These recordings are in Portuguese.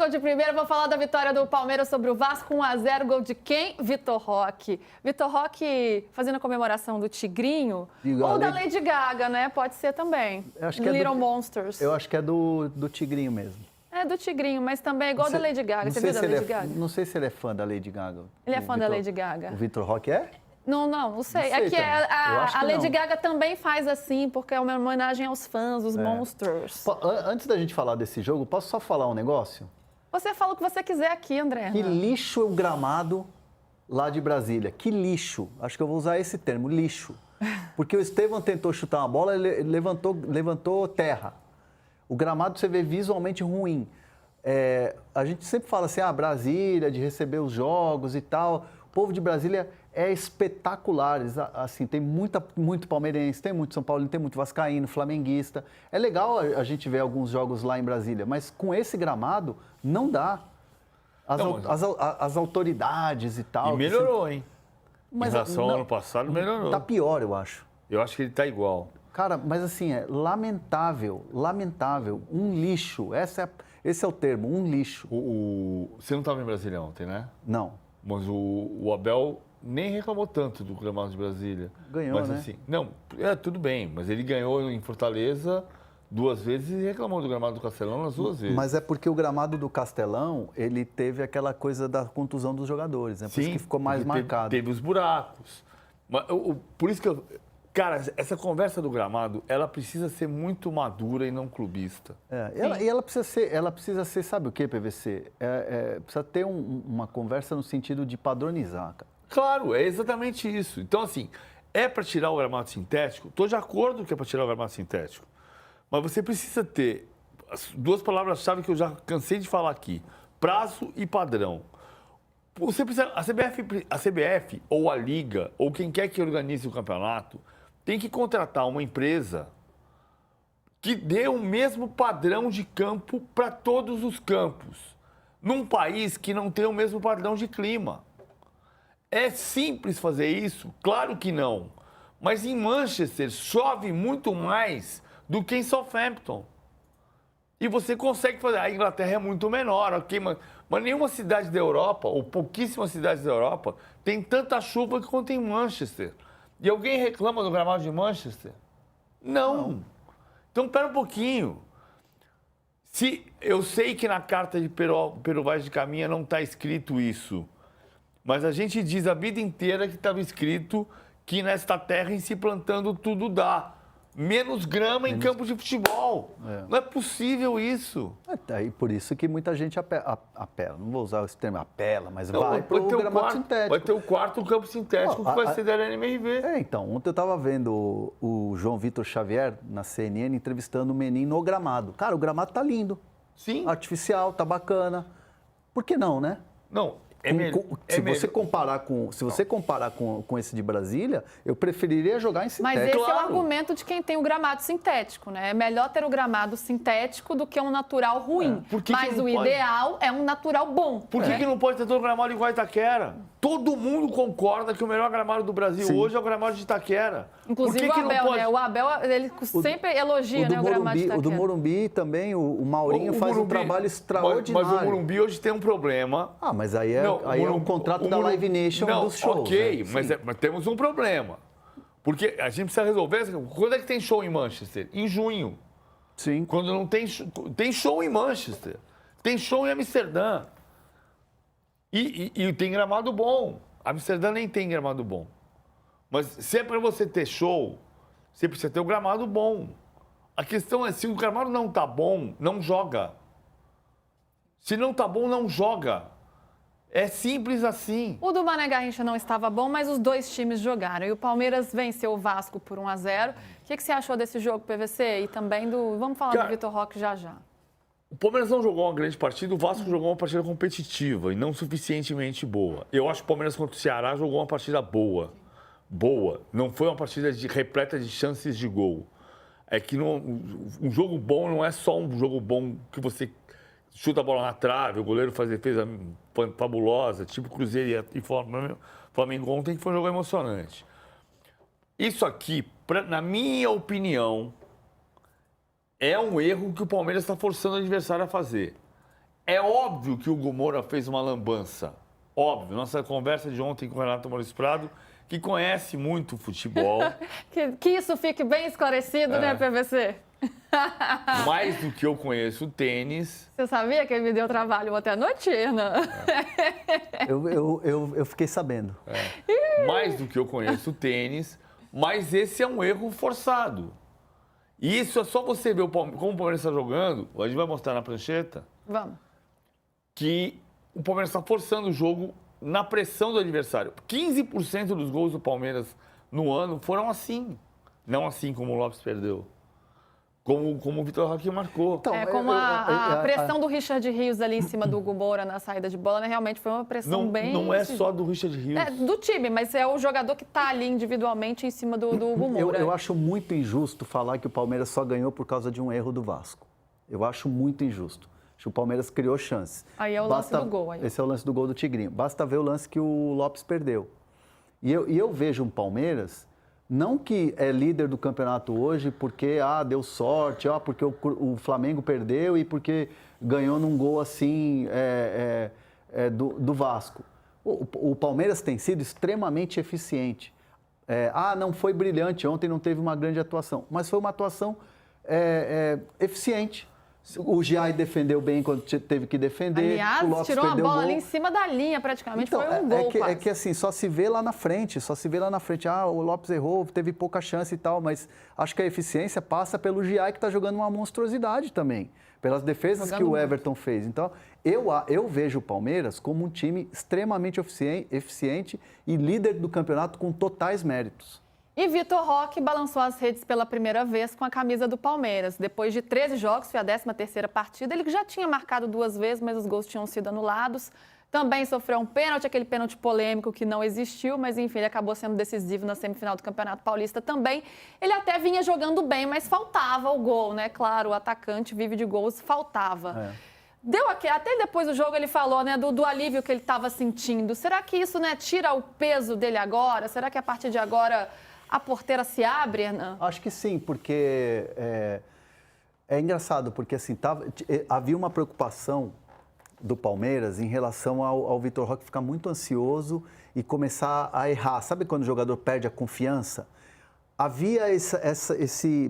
Vasco de primeira. Vou falar da vitória do Palmeiras sobre o Vasco. 1-0, gol de quem? Vitor Roque. Vitor Roque fazendo a comemoração do Tigrinho. Ou da Lady Gaga, né? Pode ser também. Eu acho que Little Monsters. Eu acho que é do Tigrinho mesmo. É do Tigrinho, mas também é igual da Lady Gaga. Você viu da Lady Gaga? Não sei se ele é fã da Lady Gaga. Ele é fã da Lady Gaga. O Vitor Roque é? Não sei. Não sei É que a Lady Gaga também faz assim, porque é uma homenagem aos fãs, os Monsters. Antes da gente falar desse jogo, posso só falar um negócio? Você fala o que você quiser aqui, André. Que lixo é o gramado lá de Brasília. Que lixo. Acho que eu vou usar esse termo, lixo. Porque o Estevão tentou chutar uma bola, ele levantou terra. O gramado você vê visualmente ruim. A gente sempre fala assim, Brasília, de receber os jogos e tal. O povo de Brasília é espetacular. Assim, tem muito palmeirense, tem muito São Paulo, tem muito vascaíno, flamenguista. É legal a gente ver alguns jogos lá em Brasília, mas com esse gramado não dá. As autoridades e tal. E melhorou, hein? Em relação ao ano passado, melhorou. Tá pior, eu acho. Eu acho que ele tá igual. Cara, mas assim, é lamentável, um lixo. Esse é o termo, um lixo. Você não estava em Brasília ontem, né? Não. Mas o Abel nem reclamou tanto do gramado de Brasília. Ganhou, mas, né? Assim, não, tudo bem, mas ele ganhou em Fortaleza 2 vezes e reclamou do gramado do Castelão nas 2 vezes. Mas é porque o gramado do Castelão, ele teve aquela coisa da contusão dos jogadores, né? Por Sim, isso que ficou mais marcado. Teve os buracos. Mas, por isso que cara, essa conversa do gramado, ela precisa ser muito madura e não clubista. Ela precisa ser, sabe o que, PVC? Precisa ter uma conversa no sentido de padronizar, cara. Claro, é exatamente isso. Então, assim, é para tirar o gramado sintético? Estou de acordo que é para tirar o gramado sintético. Mas você precisa ter as 2 palavras-chave que eu já cansei de falar aqui: prazo e padrão. Você precisa, a CBF ou a Liga, ou quem quer que organize o campeonato, tem que contratar uma empresa que dê o mesmo padrão de campo para todos os campos, num país que não tem o mesmo padrão de clima. É simples fazer isso? Claro que não. Mas em Manchester chove muito mais do que em Southampton. E você consegue fazer. A Inglaterra é muito menor, ok? Mas nenhuma cidade da Europa, ou pouquíssimas cidades da Europa, tem tanta chuva quanto em Manchester. E alguém reclama do gramado de Manchester? Não. Então, pera um pouquinho. Eu sei que na carta de Pero Vaz de Caminha não está escrito isso, mas a gente diz a vida inteira que estava escrito que nesta terra em se plantando tudo dá. Menos grama em campos de futebol. Não é possível isso. E por isso que muita gente apela. Não vou usar esse termo apela, mas vai para o gramado sintético. Vai ter o 4º campo sintético que vai ser da NMRV. Então, ontem eu estava vendo o João Vitor Xavier na CNN entrevistando o Menin no gramado. Cara, o gramado tá lindo. Sim. Artificial, tá bacana. Por que não, né? Não. Se você comparar com esse de Brasília, eu preferiria jogar em sintético. Mas esse é o argumento de quem tem o gramado sintético, né? É melhor ter o gramado sintético do que um natural ruim. Mas o ideal é um natural bom. Por que não pode ter todo o gramado igual a Itaquera? Todo mundo concorda que o melhor gramado do Brasil hoje é o gramado de Itaquera. Inclusive o Abel, né? O Abel, ele sempre elogia o gramado de Itaquera. O do Morumbi também, o Maurinho faz um trabalho extraordinário. Mas o Morumbi hoje tem um problema. Mas aí é o contrato da Live Nation dos shows. Ok, mas temos um problema. Porque a gente precisa resolver. Quando é que tem show em Manchester? Em junho. Sim. Quando não tem show em Manchester. Tem show em Amsterdã. E tem gramado bom. Amsterdã nem tem gramado bom. Mas se é para você ter show, você precisa ter um gramado bom. A questão é, se o gramado não tá bom, não joga. Se não tá bom, não joga. É simples assim. O do Mané Garrincha não estava bom, mas os 2 times jogaram. E o Palmeiras venceu o Vasco por 1-0. O que você achou desse jogo, PVC? E também do... Vamos falar do Vitor Roque já. O Palmeiras não jogou uma grande partida, o Vasco jogou uma partida competitiva e não suficientemente boa. Eu acho que o Palmeiras contra o Ceará jogou uma partida boa. Boa. Não foi uma partida repleta de chances de gol. É que um jogo bom não é só um jogo bom que você chuta a bola na trave, o goleiro faz defesa fabulosa, tipo Cruzeiro e Flamengo ontem, que foi um jogo emocionante. Isso aqui, na minha opinião, é um erro que o Palmeiras está forçando o adversário a fazer. É óbvio que o Hugo Moura fez uma lambança. Óbvio. Nossa conversa de ontem com o Renato Maurício Prado, que conhece muito futebol. que isso fique bem esclarecido, né, PVC? Mais do que eu conheço o tênis. Você sabia que ele me deu trabalho até à notina? Eu fiquei sabendo. Mais do que eu conheço o tênis, mas esse é um erro forçado. E isso é só você ver como o Palmeiras está jogando, a gente vai mostrar na prancheta, Vamos. que o Palmeiras está forçando o jogo na pressão do adversário. 15% dos gols do Palmeiras no ano foram assim. Não assim como o Lopes perdeu. Como o Vitor Roque marcou. Então, Como a pressão do Richard Rios ali em cima do Hugo Moura na saída de bola, né? Realmente foi uma pressão bem... Não é só do Richard Rios. É do time, mas é o jogador que está ali individualmente em cima do Hugo Moura. Eu acho muito injusto falar que o Palmeiras só ganhou por causa de um erro do Vasco. Eu acho muito injusto. Acho que o Palmeiras criou chances. Aí é o lance do gol. Aí. Esse é o lance do gol do Tigrinho. Basta ver o lance que o Lopes perdeu. E eu vejo um Palmeiras... Não que é líder do campeonato hoje porque deu sorte, porque o Flamengo perdeu e porque ganhou num gol assim do Vasco. O Palmeiras tem sido extremamente eficiente. Não foi brilhante, ontem não teve uma grande atuação, mas foi uma atuação eficiente. O Giai defendeu bem quando teve que defender. Aliás, o Lopes tirou uma bola gol. ali em cima da linha, praticamente. Então, foi um gol quase. É que assim, só se vê lá na frente. O Lopes errou, teve pouca chance e tal, mas acho que a eficiência passa pelo Giai, que está jogando uma monstruosidade também. Pelas defesas que o Everton fez. Então, eu vejo o Palmeiras como um time extremamente eficiente e líder do campeonato com totais méritos. E Vitor Roque balançou as redes pela primeira vez com a camisa do Palmeiras. Depois de 13 jogos, foi a 13ª partida. Ele já tinha marcado 2 vezes, mas os gols tinham sido anulados. Também sofreu um pênalti, aquele pênalti polêmico que não existiu, mas enfim, ele acabou sendo decisivo na semifinal do Campeonato Paulista também. Ele até vinha jogando bem, mas faltava o gol, né? Claro, o atacante vive de gols, faltava. Deu aqui, até depois do jogo ele falou, né, do alívio que ele estava sentindo. Será que isso, né, tira o peso dele agora? Será que a partir de agora a porteira se abre, Hernan? Acho que sim, porque é engraçado, porque assim, havia uma preocupação do Palmeiras em relação ao Vitor Roque ficar muito ansioso e começar a errar. Sabe quando o jogador perde a confiança? Havia esse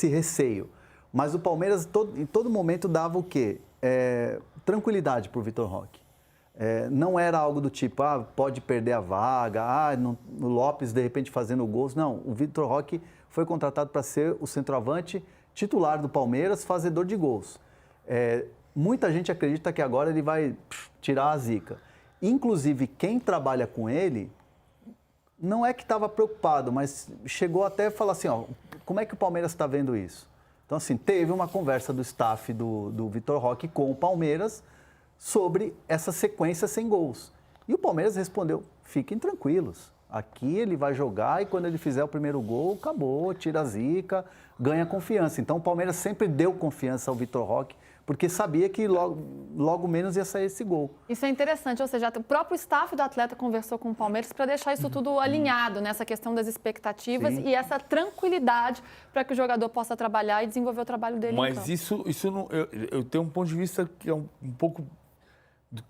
receio, mas o Palmeiras em todo momento dava o quê? Tranquilidade para o Vitor Roque. Não era algo do tipo, pode perder a vaga, o Lopes de repente fazendo gols. Não, o Vitor Roque foi contratado para ser o centroavante titular do Palmeiras, fazedor de gols. Muita gente acredita que agora ele vai tirar a zica. Inclusive, quem trabalha com ele não é que estava preocupado, mas chegou até a falar assim, como é que o Palmeiras está vendo isso? Então, assim, teve uma conversa do staff do Vitor Roque com o Palmeiras sobre essa sequência sem gols. E o Palmeiras respondeu, fiquem tranquilos, aqui ele vai jogar e quando ele fizer o primeiro gol, acabou, tira a zica, ganha confiança. Então o Palmeiras sempre deu confiança ao Vitor Roque, porque sabia que logo menos ia sair esse gol. Isso é interessante, ou seja, o próprio staff do atleta conversou com o Palmeiras para deixar isso tudo alinhado nessa questão das expectativas. Sim. E essa tranquilidade para que o jogador possa trabalhar e desenvolver o trabalho dele. Mas isso não, eu tenho um ponto de vista que é um pouco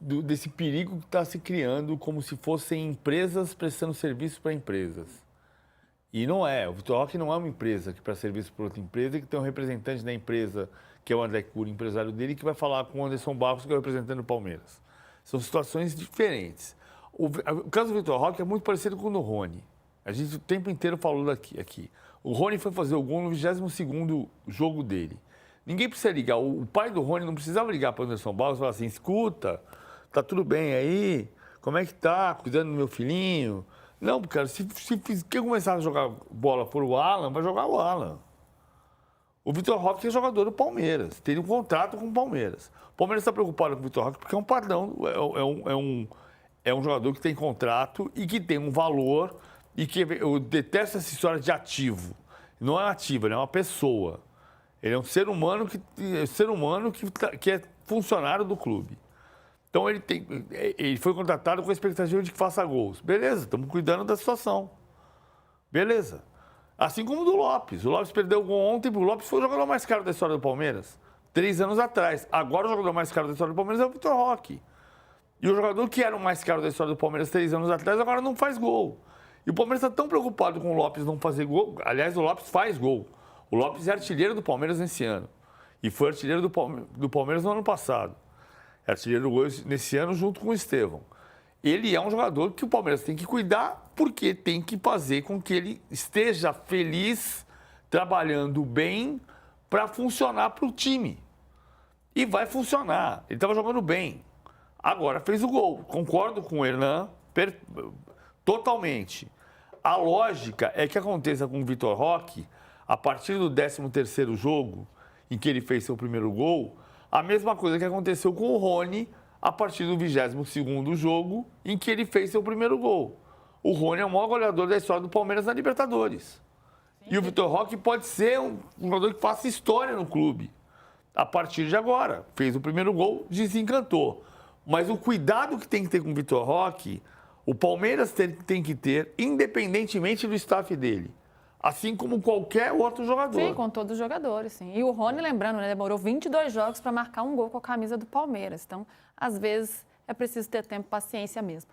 desse perigo que está se criando, como se fossem empresas prestando serviço para empresas. E não é. O Vitor Roque não é uma empresa que presta serviço para outra empresa, que tem um representante da empresa, que é o André Cury, empresário dele, que vai falar com o Anderson Barros, que é o representante do Palmeiras. São situações diferentes. O caso do Vitor Roque é muito parecido com o do Rony. A gente o tempo inteiro falou aqui. O Rony foi fazer o gol no 22º jogo dele. Ninguém precisa ligar. O pai do Rony não precisava ligar para o Anderson Barros e falar assim, escuta, tá tudo bem aí? Como é que tá? Cuidando do meu filhinho? Não, cara, se quem começar a jogar bola por o Alan, vai jogar o Alan. O Vitor Roque é jogador do Palmeiras, tem um contrato com o Palmeiras. O Palmeiras está preocupado com o Vitor Roque porque é um padrão, é um jogador que tem contrato e que tem um valor e que eu detesto essa história de ativo. Não é ativo, ele é uma pessoa. Ele é um ser humano que é funcionário do clube. Então, ele foi contratado com a expectativa de que faça gols. Beleza, estamos cuidando da situação. Beleza. Assim como o do Lopes. O Lopes perdeu o gol ontem, o Lopes foi o jogador mais caro da história do Palmeiras. 3 anos atrás. Agora o jogador mais caro da história do Palmeiras é o Vitor Roque. E o jogador que era o mais caro da história do Palmeiras 3 anos atrás, agora não faz gol. E o Palmeiras está tão preocupado com o Lopes não fazer gol. Aliás, o Lopes faz gol. O Lopes é artilheiro do Palmeiras nesse ano. E foi artilheiro do Palmeiras no ano passado. É artilheiro do gol nesse ano junto com o Estevão. Ele é um jogador que o Palmeiras tem que cuidar porque tem que fazer com que ele esteja feliz, trabalhando bem para funcionar para o time. E vai funcionar. Ele estava jogando bem. Agora fez o gol. Concordo com o Hernan totalmente. A lógica é que aconteça com o Vitor Roque, a partir do 13º jogo, em que ele fez seu primeiro gol, a mesma coisa que aconteceu com o Rony a partir do 22º jogo, em que ele fez seu primeiro gol. O Rony é o maior goleador da história do Palmeiras na Libertadores. Sim. E o Vitor Roque pode ser um jogador que faça história no clube. A partir de agora, fez o primeiro gol, desencantou. Mas o cuidado que tem que ter com o Vitor Roque, o Palmeiras tem que ter, independentemente do staff dele. Assim como qualquer outro jogador. Sim, com todos os jogadores, sim. E o Rony, lembrando, né, demorou 22 jogos para marcar um gol com a camisa do Palmeiras. Então, às vezes, é preciso ter tempo e paciência mesmo.